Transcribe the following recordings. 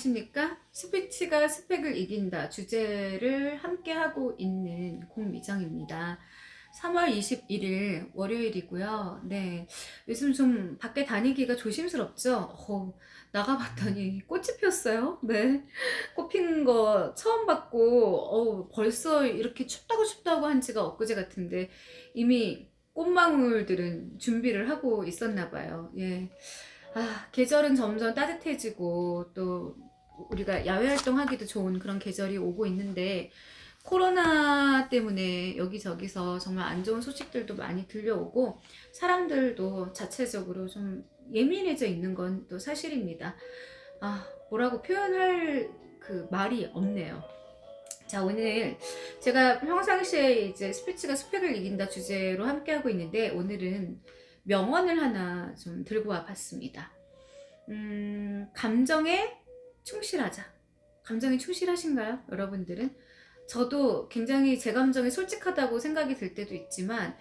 안녕하십니까? 스피치가 스펙을 이긴다 주제를 함께 하고 있는 공미정입니다. 3월 21일 월요일이고요. 네, 요즘 좀 밖에 다니기가 조심스럽죠? 나가봤더니 꽃이 폈어요. 네, 꽃 핀 거 처음 봤고, 벌써 이렇게 춥다고 한 지가 엊그제 같은데 이미 꽃망울들은 준비를 하고 있었나 봐요. 예. 계절은 점점 따뜻해지고 또 우리가 야외 활동하기도 좋은 그런 계절이 오고 있는데 코로나 때문에 여기저기서 정말 안 좋은 소식들도 많이 들려오고 사람들도 자체적으로 좀 예민해져 있는 건 또 사실입니다. 뭐라고 표현할 그 말이 없네요. 자, 오늘 제가 평상시에 이제 스피치가 스펙을 이긴다 주제로 함께하고 있는데 오늘은 명언을 하나 좀 들고 와 봤습니다. 감정에 충실하자. 감정에 충실하신가요? 여러분들은? 저도 굉장히 제 감정에 솔직하다고 생각이 들 때도 있지만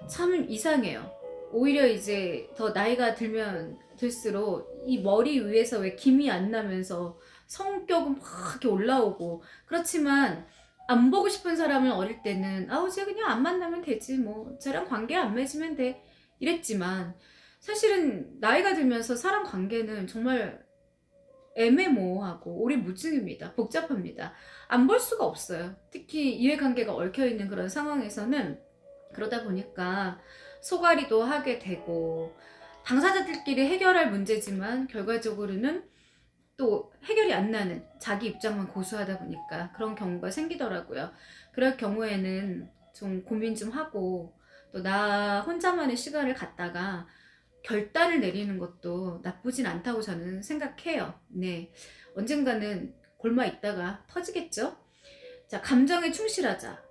참 이상해요. 오히려 이제 더 나이가 들면 들수록 이 머리 위에서 왜 김이 안 나면서 성격은 막 이렇게 올라오고 그렇지만 안 보고 싶은 사람을 어릴 때는 쟤 그냥 안 만나면 되지 뭐 쟤랑 관계 안 맺으면 돼 이랬지만 사실은 나이가 들면서 사람 관계는 정말 애매모호하고 오리무중입니다. 복잡합니다. 안 볼 수가 없어요. 특히 이해관계가 얽혀있는 그런 상황에서는 그러다 보니까 소갈이도 하게 되고 당사자들끼리 해결할 문제지만 결과적으로는 또 해결이 안 나는 자기 입장만 고수하다 보니까 그런 경우가 생기더라고요. 그럴 경우에는 좀 고민 좀 하고 또 나 혼자만의 시간을 갖다가 결단을 내리는 것도 나쁘진 않다고 저는 생각해요. 네. 언젠가는 골마 있다가 터지겠죠? 자, 감정에 충실하자.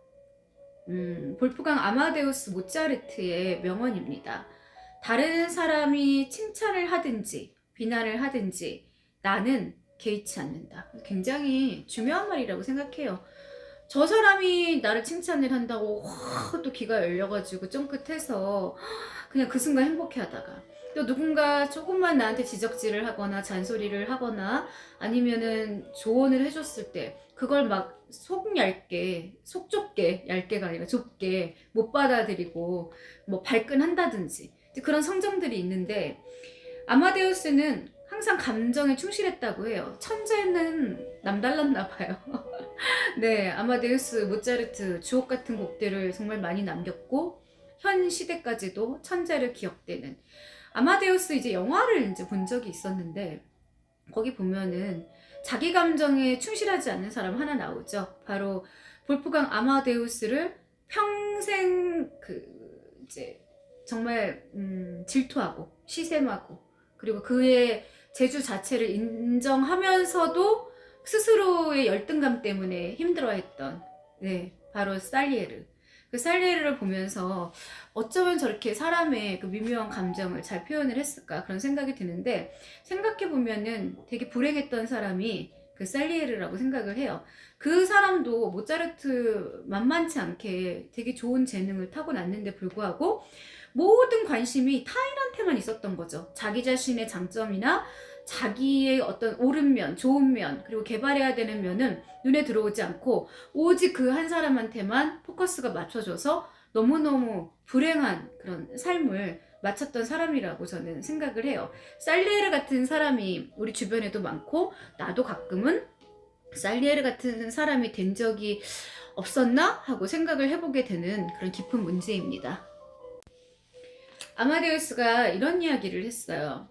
볼프강 아마데우스 모차르트의 명언입니다. 다른 사람이 칭찬을 하든지 비난을 하든지 나는 개의치 않는다. 굉장히 중요한 말이라고 생각해요. 저 사람이 나를 칭찬을 한다고 또 귀가 열려가지고 쫑긋해서 그냥 그 순간 행복해하다가 또 누군가 조금만 나한테 지적질을 하거나 잔소리를 하거나 아니면은 조언을 해줬을 때 그걸 막 속 얇게 속 좁게 얇게가 아니라 좁게 못 받아들이고 뭐 발끈한다든지 그런 성정들이 있는데 아마데우스는 항상 감정에 충실했다고 해요. 천재는 남달랐나 봐요. 네, 아마데우스 모차르트 주옥 같은 곡들을 정말 많이 남겼고 현 시대까지도 천재로 기억되는 아마데우스 이제 영화를 이제 본 적이 있었는데 거기 보면은 자기 감정에 충실하지 않는 사람 하나 나오죠. 바로 볼프강 아마데우스를 평생 이제 정말 질투하고 시샘하고 그리고 그의 재주 자체를 인정하면서도 스스로의 열등감 때문에 힘들어했던 바로 살리에르. 그 살리에르를 보면서 어쩌면 저렇게 사람의 그 미묘한 감정을 잘 표현을 했을까 그런 생각이 드는데 생각해보면은 되게 불행했던 사람이 그 살리에르라고 생각을 해요. 그 사람도 모차르트 만만치 않게 되게 좋은 재능을 타고났는데 불구하고 모든 관심이 타인한테만 있었던 거죠. 자기 자신의 장점이나 자기의 어떤 옳은 면, 좋은 면, 그리고 개발해야 되는 면은 눈에 들어오지 않고 오직 그 한 사람한테만 포커스가 맞춰져서 너무너무 불행한 그런 삶을 마쳤던 사람이라고 저는 생각을 해요. 살리에르 같은 사람이 우리 주변에도 많고 나도 가끔은 살리에르 같은 사람이 된 적이 없었나 하고 생각을 해보게 되는 그런 깊은 문제입니다. 아마데우스가 이런 이야기를 했어요.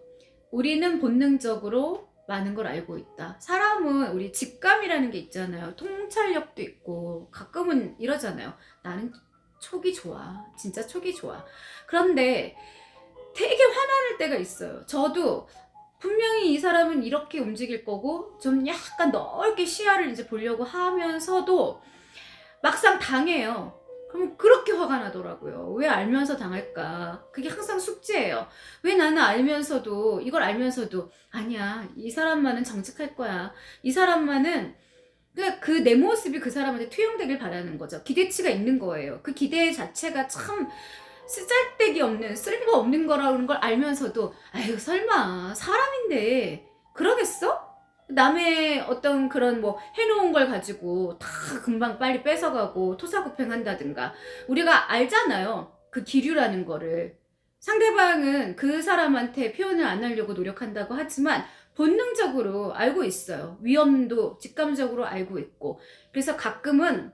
우리는 본능적으로 많은 걸 알고 있다. 사람은 우리 직감이라는 게 있잖아요. 통찰력도 있고 가끔은 이러잖아요. 나는 촉이 좋아. 진짜 촉이 좋아. 그런데 되게 화나는 때가 있어요. 저도 분명히 이 사람은 이렇게 움직일 거고 좀 약간 넓게 시야를 이제 보려고 하면서도 막상 당해요. 그럼 그렇게 화가 나더라고요. 왜 알면서 당할까? 그게 항상 숙제예요. 왜 나는 알면서도 이걸 알면서도 아니야. 이 사람만은 정직할 거야. 이 사람만은 그 내 모습이 그 사람한테 투영되길 바라는 거죠. 기대치가 있는 거예요. 그 기대 자체가 참 쓰잘데기 없는 쓸모 없는 거라는 걸 알면서도 아유 설마 사람인데 그러겠어? 남의 어떤 그런 뭐 해놓은 걸 가지고 다 금방 빨리 뺏어가고 토사구팽한다든가. 우리가 알잖아요, 그 기류라는 거를. 상대방은 그 사람한테 표현을 안 하려고 노력한다고 하지만 본능적으로 알고 있어요. 위험도 직감적으로 알고 있고. 그래서 가끔은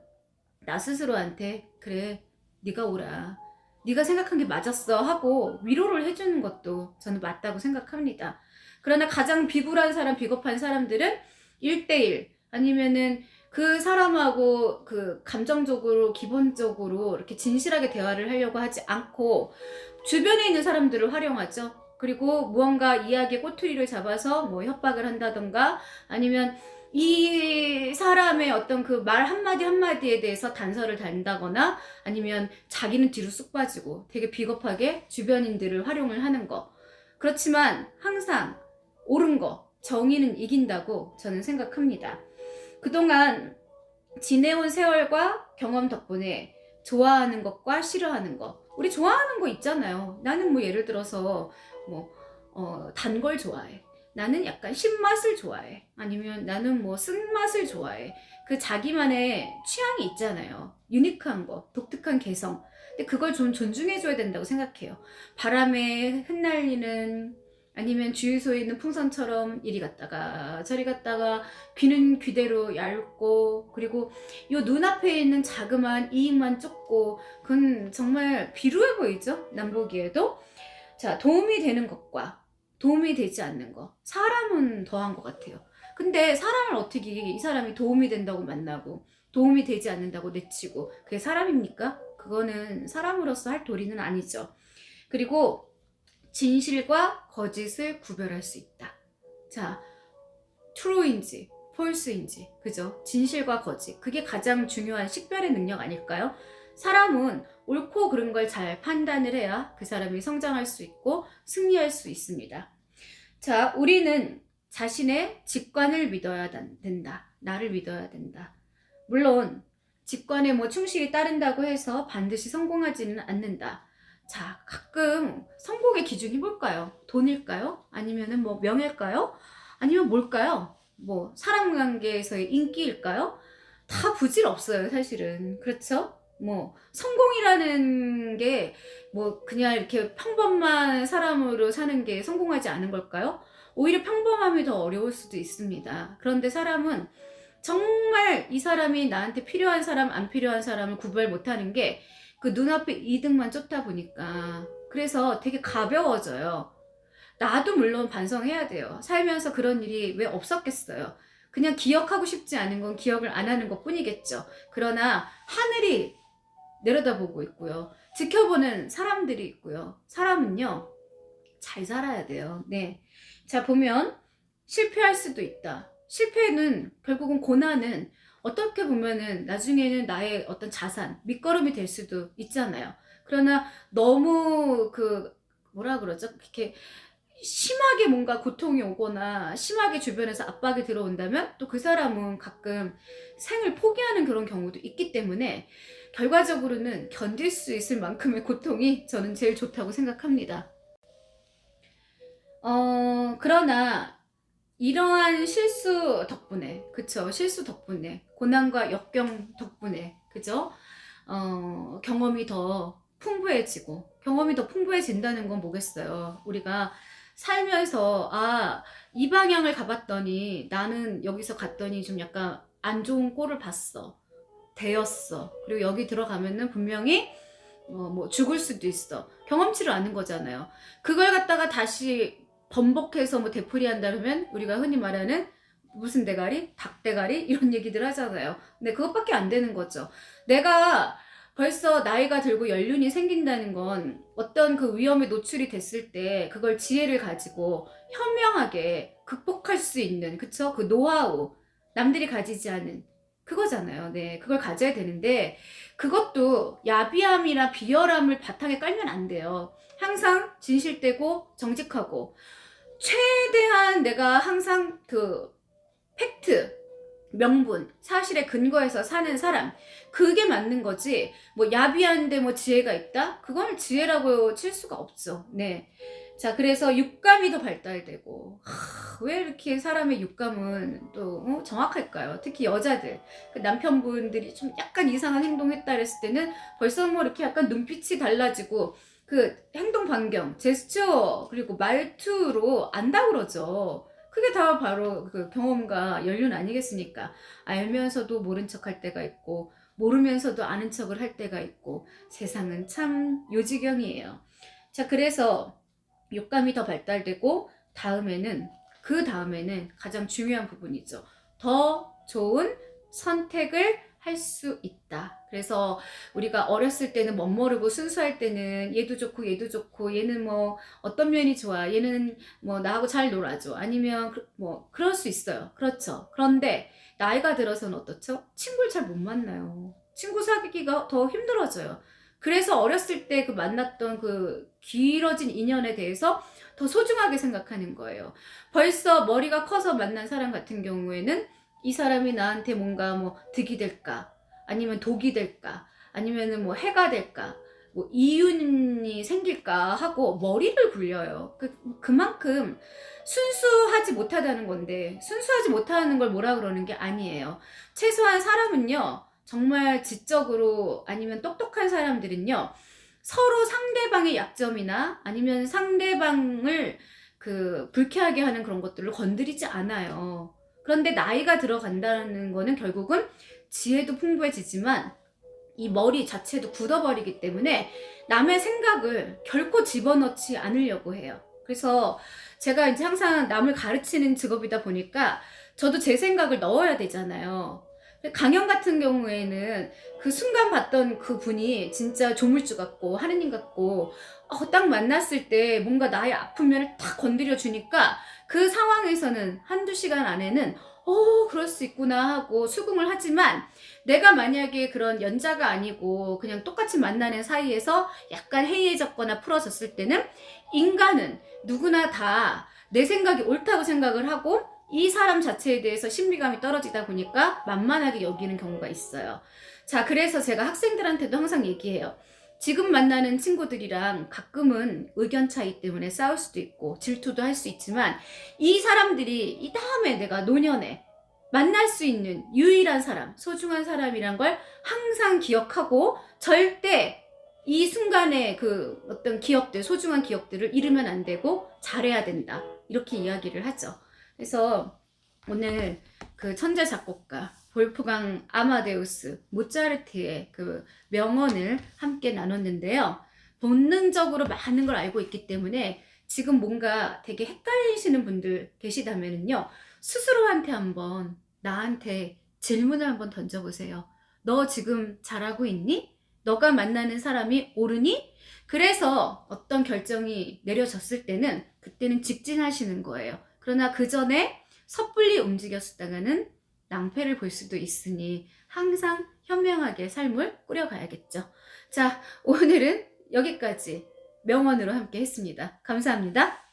나 스스로한테 그래, 네가 오라, 네가 생각한 게 맞았어 하고 위로를 해주는 것도 저는 맞다고 생각합니다. 그러나 가장 비굴한 사람, 비겁한 사람들은 1대1 아니면은 그 사람하고 그 감정적으로 기본적으로 이렇게 진실하게 대화를 하려고 하지 않고 주변에 있는 사람들을 활용하죠. 그리고 무언가 이야기의 꼬투리를 잡아서 뭐 협박을 한다던가, 아니면 이 사람의 어떤 그 말 한마디 한마디에 대해서 단서를 단다거나, 아니면 자기는 뒤로 쑥 빠지고 되게 비겁하게 주변인들을 활용을 하는 거. 그렇지만 항상 옳은 거, 정의는 이긴다고 저는 생각합니다. 그동안 지내온 세월과 경험 덕분에 좋아하는 것과 싫어하는 것, 우리 좋아하는 거 있잖아요. 나는 뭐 예를 들어서 뭐 단 걸 좋아해. 나는 약간 신맛을 좋아해. 아니면 나는 뭐 쓴맛을 좋아해. 그 자기만의 취향이 있잖아요. 유니크한 거, 독특한 개성. 근데 그걸 좀 존중해줘야 된다고 생각해요. 바람에 흩날리는, 아니면 주유소에 있는 풍선처럼 이리 갔다가 저리 갔다가, 귀는 귀대로 얇고, 그리고 요 눈앞에 있는 자그마한 이익만 쫓고, 그건 정말 비루해 보이죠? 남 보기에도. 자, 도움이 되는 것과 도움이 되지 않는 거, 사람은 더한 것 같아요. 근데 사람을 어떻게 이 사람이 도움이 된다고 만나고 도움이 되지 않는다고 내치고 그게 사람입니까? 그거는 사람으로서 할 도리는 아니죠. 그리고 진실과 거짓을 구별할 수 있다. 자, true인지 false인지, 그죠? 진실과 거짓, 그게 가장 중요한 식별의 능력 아닐까요? 사람은 옳고 그른 걸 잘 판단을 해야 그 사람이 성장할 수 있고 승리할 수 있습니다. 자, 우리는 자신의 직관을 믿어야 된다. 나를 믿어야 된다. 물론 직관에 뭐 충실히 따른다고 해서 반드시 성공하지는 않는다. 자, 가끔 성공의 기준이 뭘까요? 돈일까요? 아니면은 뭐 명예일까요? 아니면 뭘까요? 뭐 사람 관계에서의 인기일까요? 다 부질없어요, 사실은. 그렇죠? 뭐 성공이라는 게 뭐 그냥 이렇게 평범한 사람으로 사는 게 성공하지 않은 걸까요? 오히려 평범함이 더 어려울 수도 있습니다. 그런데 사람은 정말 이 사람이 나한테 필요한 사람, 안 필요한 사람을 구별 못하는 게 그 눈앞에 이득만 쫓다 보니까, 그래서 되게 가벼워져요. 나도 물론 반성해야 돼요. 살면서 그런 일이 왜 없었겠어요. 그냥 기억하고 싶지 않은 건 기억을 안 하는 것 뿐이겠죠. 그러나 하늘이 내려다보고 있고요. 지켜보는 사람들이 있고요. 사람은요, 잘 살아야 돼요. 네. 자, 보면 실패할 수도 있다. 실패는 결국은, 고난은 어떻게 보면은 나중에는 나의 어떤 자산, 밑거름이 될 수도 있잖아요. 그러나 너무 뭐라 그러죠? 이렇게 심하게 뭔가 고통이 오거나 심하게 주변에서 압박이 들어온다면 또 그 사람은 가끔 생을 포기하는 그런 경우도 있기 때문에 결과적으로는 견딜 수 있을 만큼의 고통이 저는 제일 좋다고 생각합니다. 그러나 이러한 실수 덕분에, 그쵸? 실수 덕분에, 고난과 역경 덕분에, 그죠? 경험이 더 풍부해지고, 경험이 더 풍부해진다는 건 뭐겠어요? 우리가 살면서, 아, 이 방향을 가봤더니 나는 여기서 갔더니 좀 약간 안 좋은 꼴을 봤어. 되었어. 그리고 여기 들어가면은 분명히 뭐 죽을 수도 있어. 경험치를 아는 거잖아요. 그걸 갖다가 다시 번복해서 뭐 되풀이한다면 우리가 흔히 말하는 무슨 대가리? 닭대가리? 이런 얘기들 하잖아요. 근데 그것밖에 안 되는 거죠. 내가 벌써 나이가 들고 연륜이 생긴다는 건 어떤 그 위험에 노출이 됐을 때 그걸 지혜를 가지고 현명하게 극복할 수 있는, 그쵸? 그 노하우, 남들이 가지지 않은 그거잖아요. 네, 그걸 가져야 되는데 그것도 야비함이나 비열함을 바탕에 깔면 안 돼요. 항상 진실되고 정직하고, 최대한 내가 항상 그 팩트, 명분, 사실에 근거해서 사는 사람, 그게 맞는 거지. 뭐 야비한데 뭐 지혜가 있다? 그걸 지혜라고 칠 수가 없죠. 네. 자, 그래서 육감이 더 발달되고, 왜 이렇게 사람의 육감은 또 정확할까요? 특히 여자들, 그 남편분들이 좀 약간 이상한 행동했다 그랬을 때는 벌써 뭐 이렇게 약간 눈빛이 달라지고, 그 행동 반경, 제스처, 그리고 말투로 안다 그러죠. 그게 다 바로 그 경험과 연륜 아니겠습니까? 알면서도 모른 척 할 때가 있고, 모르면서도 아는 척을 할 때가 있고, 세상은 참 요지경이에요. 자, 그래서 육감이 더 발달되고, 그 다음에는 가장 중요한 부분이죠. 더 좋은 선택을 할 수 있다. 그래서 우리가 어렸을 때는 멋모르고 순수할 때는 얘도 좋고 얘도 좋고, 얘는 뭐 어떤 면이 좋아, 얘는 뭐 나하고 잘 놀아줘, 아니면 뭐 그럴 수 있어요. 그렇죠. 그런데 나이가 들어서는 어떻죠? 친구를 잘 못 만나요. 친구 사귀기가 더 힘들어져요. 그래서 어렸을 때 그 만났던 그 길어진 인연에 대해서 더 소중하게 생각하는 거예요. 벌써 머리가 커서 만난 사람 같은 경우에는 이 사람이 나한테 뭔가 뭐 득이 될까, 아니면 독이 될까, 아니면은 뭐 해가 될까, 뭐 이윤이 생길까 하고 머리를 굴려요. 그만큼 순수하지 못하다는 건데, 순수하지 못하는 걸 뭐라 그러는 게 아니에요. 최소한 사람은요, 정말 지적으로, 아니면 똑똑한 사람들은요, 서로 상대방의 약점이나 아니면 상대방을 그 불쾌하게 하는 그런 것들을 건드리지 않아요. 그런데 나이가 들어간다는 거는 결국은 지혜도 풍부해지지만 이 머리 자체도 굳어버리기 때문에 남의 생각을 결코 집어넣지 않으려고 해요. 그래서 제가 이제 항상 남을 가르치는 직업이다 보니까 저도 제 생각을 넣어야 되잖아요. 강연 같은 경우에는 그 순간 봤던 그 분이 진짜 조물주 같고 하느님 같고, 딱 만났을 때 뭔가 나의 아픈 면을 탁 건드려 주니까 그 상황에서는 한두 시간 안에는 그럴 수 있구나 하고 수긍을 하지만, 내가 만약에 그런 연자가 아니고 그냥 똑같이 만나는 사이에서 약간 해이해졌거나 풀어졌을 때는, 인간은 누구나 다 내 생각이 옳다고 생각을 하고 이 사람 자체에 대해서 신비감이 떨어지다 보니까 만만하게 여기는 경우가 있어요. 자, 그래서 제가 학생들한테도 항상 얘기해요. 지금 만나는 친구들이랑 가끔은 의견 차이 때문에 싸울 수도 있고 질투도 할 수 있지만, 이 사람들이 이 다음에 내가 노년에 만날 수 있는 유일한 사람, 소중한 사람이란 걸 항상 기억하고, 절대 이 순간의 그 어떤 기억들, 소중한 기억들을 잃으면 안 되고 잘해야 된다. 이렇게 이야기를 하죠. 그래서 오늘 그 천재 작곡가 볼프강 아마데우스 모차르트의 그 명언을 함께 나눴는데요. 본능적으로 많은 걸 알고 있기 때문에 지금 뭔가 되게 헷갈리시는 분들 계시다면요, 스스로한테 한번, 나한테 질문을 한번 던져보세요. 너 지금 잘하고 있니? 너가 만나는 사람이 옳으니? 그래서 어떤 결정이 내려졌을 때는 그때는 직진하시는 거예요. 그러나 그 전에 섣불리 움직였다가는 낭패를 볼 수도 있으니 항상 현명하게 삶을 꾸려가야겠죠. 자, 오늘은 여기까지 명언으로 함께 했습니다. 감사합니다.